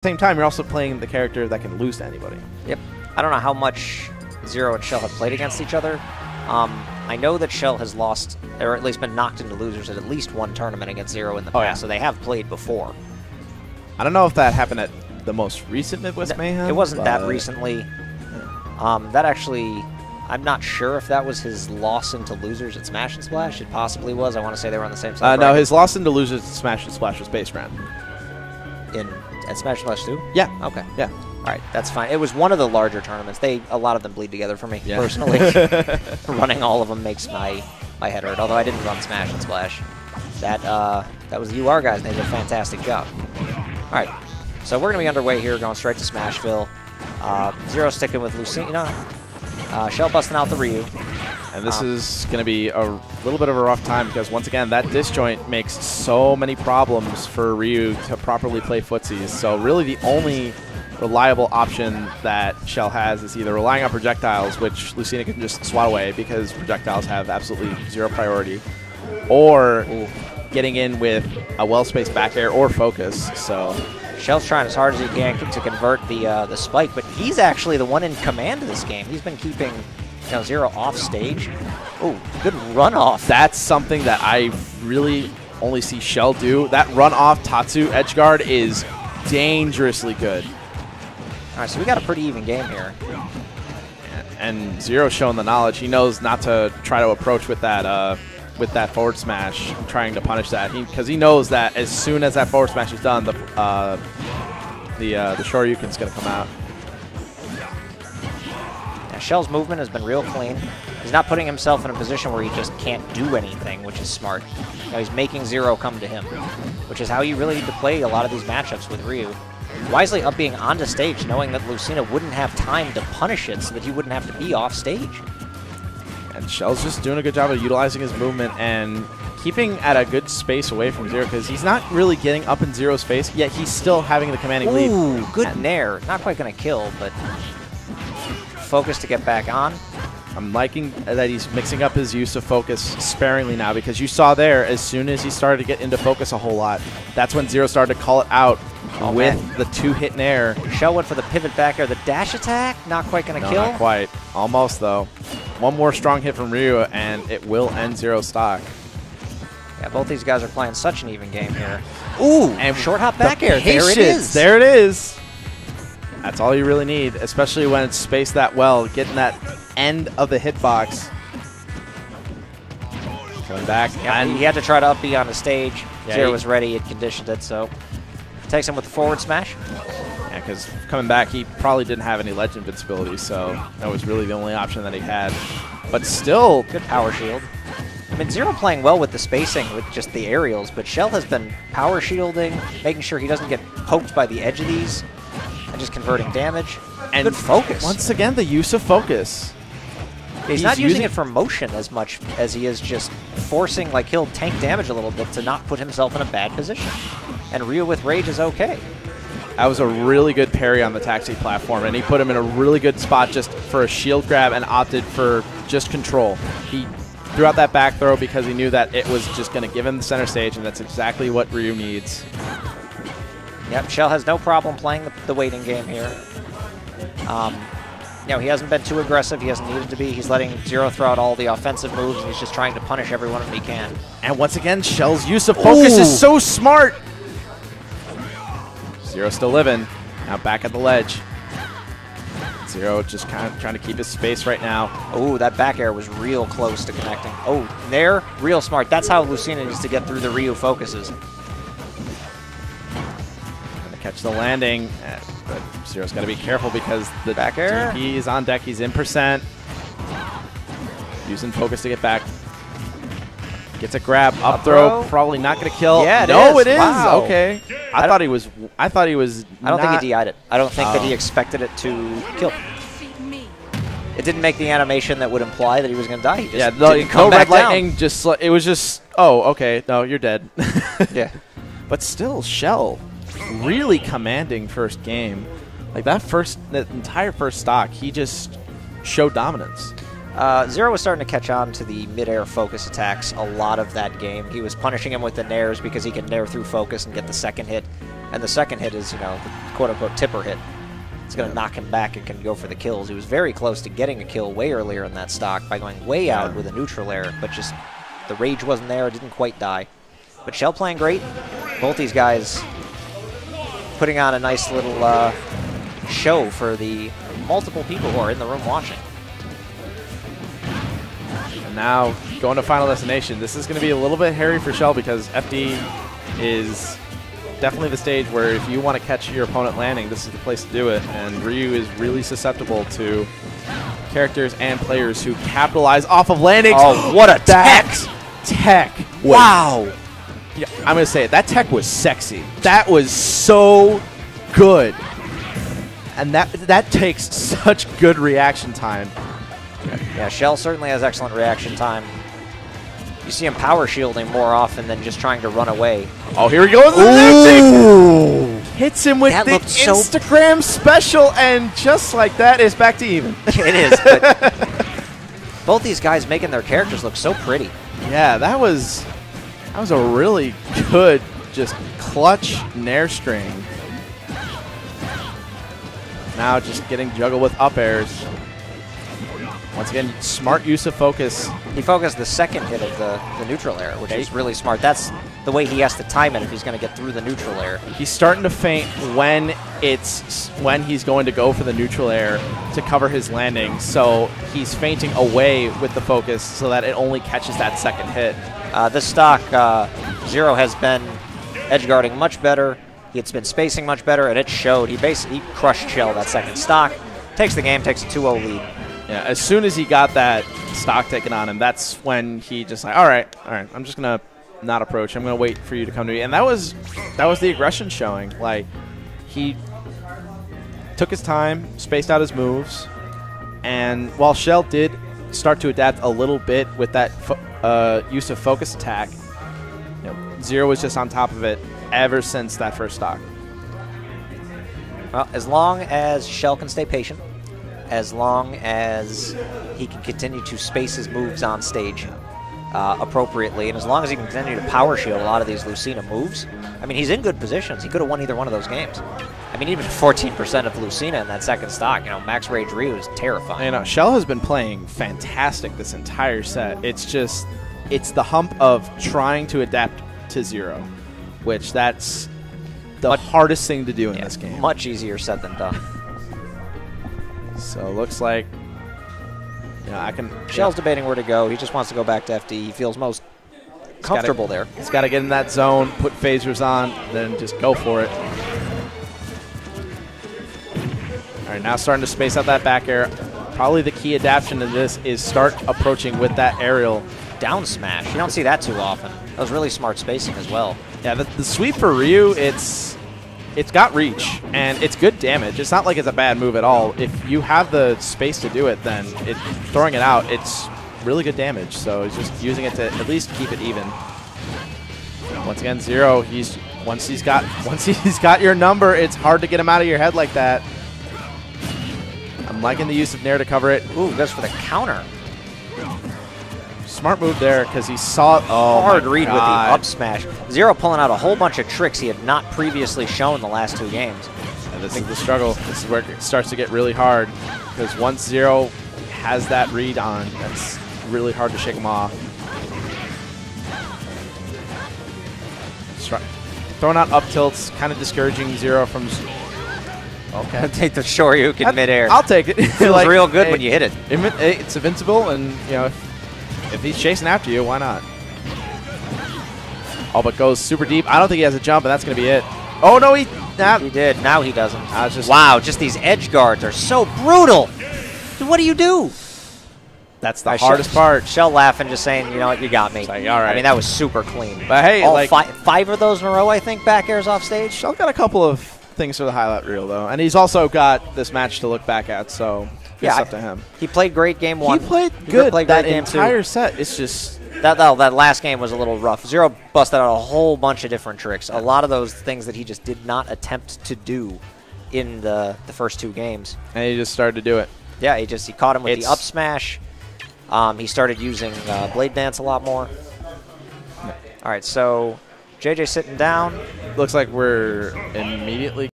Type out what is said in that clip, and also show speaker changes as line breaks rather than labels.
same time, you're also playing the character that can lose to anybody.
Yep. I don't know how much ZeRo and Shel have played against each other. I know that Shel has lost, or at least been knocked into losers at least one tournament against ZeRo in the past, so they have played before.
I don't know if that happened at the most recent Midwest Mayhem.
It wasn't that recently. That actually, I'm not sure if that was his loss into losers at Smash and Splash. It possibly was. I want to say they were on the same side.
No, his loss into losers at Smash and Splash was base round.
At Smash and Splash 2?
Yeah.
Okay.
Yeah.
All right, that's fine. It was one of the larger tournaments. A lot of them bleed together for me, personally. Running all of them makes my head hurt, although I didn't run Smash and Splash. That was the UR guys, and they did a fantastic job. All right, so we're going to be underway here, going straight to Smashville. ZeRo sticking with Lucina. Shel busting out the Ryu.
And this is going to be a little bit of a rough time because, once again, that disjoint makes so many problems for Ryu to properly play footsies. So really the only reliable option that Shel has is either relying on projectiles, which Lucina can just swat away because projectiles have absolutely zero priority, or getting in with a well-spaced back air or focus. So
Shel's trying as hard as he can to convert the spike, but he's actually the one in command of this game. He's been keeping ZeRo off stage. Oh, good runoff.
That's something that I really only see Shel do. That runoff Tatsu edge guard is dangerously good.
All right, so we got a pretty even game here.
And ZeRo's showing the knowledge. He knows not to try to approach with that forward smash, trying to punish that. Because he knows that as soon as that forward smash is done, the Shoryuken's going to come out.
Shel's movement has been real clean. He's not putting himself in a position where he just can't do anything, which is smart. He's making ZeRo come to him, which is how you really need to play a lot of these matchups with Ryu. Wisely up being onto stage, knowing that Lucina wouldn't have time to punish it so that he wouldn't have to be off stage.
And Shel's just doing a good job of utilizing his movement and keeping at a good space away from ZeRo because he's not really getting up in ZeRo's face, yet he's still having the commanding lead.
Ooh, good nair. Not quite going to kill, but focus to get back on.
I'm liking that he's mixing up his use of focus sparingly now because you saw there, as soon as he started to get into focus a whole lot, that's when ZeRo started to call it out with the two-hit nair.
Shel went for the pivot back air. The dash attack, not quite going to kill.
Not quite. Almost, though. One more strong hit from Ryu, and it will end ZeRo's stock.
Yeah, both these guys are playing such an even game here. Ooh, and short hop back air. There it is.
There it is. That's all you really need, especially when it's spaced that well, getting that end of the hitbox. Coming back.
Yeah, and he had to try to up B on the stage. Yeah, ZeRo was ready. It conditioned it, so takes him with the forward smash.
Yeah, because coming back, he probably didn't have any ledge invincibility, so that was really the only option that he had. But still,
good power shield. I mean, ZeRo playing well with the spacing with just the aerials, but Shel has been power shielding, making sure he doesn't get poked by the edge of these, and just converting damage. And good focus.
Once again, the use of focus.
He's not using it for motion as much as he is just forcing, like he'll tank damage a little bit to not put himself in a bad position. And Ryu with Rage is okay.
That was a really good parry on the taxi platform, and he put him in a really good spot just for a shield grab and opted for just control. He threw out that back throw because he knew that it was just going to give him the center stage, and that's exactly what Ryu needs.
Yep, Shel has no problem playing the waiting game here. He hasn't been too aggressive. He hasn't needed to be. He's letting ZeRo throw out all the offensive moves, and he's just trying to punish everyone when he can.
And once again, Shel's use of focus is so smart. ZeRo still living. Now back at the ledge. ZeRo just kind of trying to keep his space right now.
Oh, that back air was real close to connecting. Oh, there, real smart. That's how Lucina needs to get through the Ryu focuses.
Gonna catch the landing, but ZeRo's got to be careful because the
back air.
DP is on deck. He's in percent. Using focus to get back. Gets a grab, up throw, probably not going to kill.
Yeah,
it is. Wow. Okay. I thought he was. I don't
think he DI'd it. I don't think that he expected it to kill. It didn't make the animation that would imply that he was going to die. He just
no red lightning. Just it was just. Oh, okay. No, you're dead.
Yeah.
But still, Shel really commanding first game. Like that entire first stock, he just showed dominance.
ZeRo was starting to catch on to the mid-air focus attacks a lot of that game. He was punishing him with the nairs because he could nair through focus and get the second hit. And the second hit is, the quote-unquote tipper hit. It's going to knock him back and can go for the kills. He was very close to getting a kill way earlier in that stock by going way out with a neutral air, but just the rage wasn't there, didn't quite die. But Shel playing great. Both these guys putting on a nice little show for the multiple people who are in the room watching.
And now going to Final Destination. This is going to be a little bit hairy for Shel because FD is definitely the stage where if you want to catch your opponent landing, this is the place to do it. And Ryu is really susceptible to characters and players who capitalize off of landings.
Oh, what a
tech. Wow. Yeah, I'm going to say it. That tech was sexy. That was so good. And that takes such good reaction time.
Yeah, Shel certainly has excellent reaction time. You see him power shielding more often than just trying to run away.
Oh, here he goes. Ooh. Hits him with the Instagram special, and just like that, it's back to even.
It is, but both these guys making their characters look so pretty.
Yeah, that was a really good, just clutch nair string. Now just getting juggled with up airs. Once again, smart use of focus.
He focused the second hit of the neutral air, which is really smart. That's the way he has to time it if he's going to get through the neutral air.
He's starting to feint when he's going to go for the neutral air to cover his landing. So he's feinting away with the focus so that it only catches that second hit.
This stock, ZeRo has been edge guarding much better. It's been spacing much better, and it showed. He crushed Shel that second stock. Takes the game, takes a 2-0 lead.
Yeah, as soon as he got that stock taken on him, that's when he just like, all right, I'm just gonna not approach. I'm gonna wait for you to come to me, and that was the aggression showing. Like, he took his time, spaced out his moves, and while Shel did start to adapt a little bit with that use of focus attack, ZeRo was just on top of it ever since that first stock.
Well, as long as Shel can stay patient, as long as he can continue to space his moves on stage appropriately, and as long as he can continue to power shield a lot of these Lucina moves, I mean, he's in good positions. He could have won either one of those games. I mean, even 14% of Lucina in that second stock, max rage Ryu is terrifying.
Shel has been playing fantastic this entire set. It's the hump of trying to adapt to ZeRo, which that's the hardest thing to do in this game.
Much easier said than done.
So it looks like
Shel's debating where to go. He just wants to go back to FD. He feels most comfortable there.
He's got to get in that zone, put phasers on, then just go for it. All right, now starting to space out that back air. Probably the key adaptation to this is start approaching with that aerial.
Down smash. You don't see that too often. That was really smart spacing as well.
Yeah, the sweep for Ryu, it's got reach, and it's good damage. It's not like it's a bad move at all. If you have the space to do it, then throwing it out, it's really good damage. So he's just using it to at least keep it even. Once again, ZeRo, once he's got your number, it's hard to get him out of your head like that. I'm liking the use of nair to cover it.
Ooh, goes for the counter.
Smart move there because he saw it.
Hard read with the up smash. ZeRo pulling out a whole bunch of tricks he had not previously shown the last two games.
And this is the struggle. This is where it starts to get really hard because once ZeRo has that read on, that's really hard to shake him off. Throwing out up tilts, kind of discouraging ZeRo from.
Okay. Take the Shoryuken midair.
I'll take it.
It feels real good when you hit it.
It's invincible, and if he's chasing after you, why not? Oh, but goes super deep. I don't think he has a jump, and that's going to be it. Oh, no, he
did. Now he doesn't. Wow, just these edge guards are so brutal. What do you do?
That's the hardest part.
Shel laughing, just saying, you know what, you got me.
Like, all right.
I mean, that was super clean.
But hey,
all five of those in a row, I think, back airs off stage.
Shel got a couple of things for the highlight reel, though. And he's also got this match to look back at, so it's up to him.
He played great game one.
He played good that entire set. It's just...
That last game was a little rough. ZeRo busted out a whole bunch of different tricks. A lot of those things that he just did not attempt to do in the first two games.
And he just started to do it.
Yeah, he caught him with the up smash. He started using Blade Dance a lot more. All right, so JJ sitting down.
Looks like we're immediately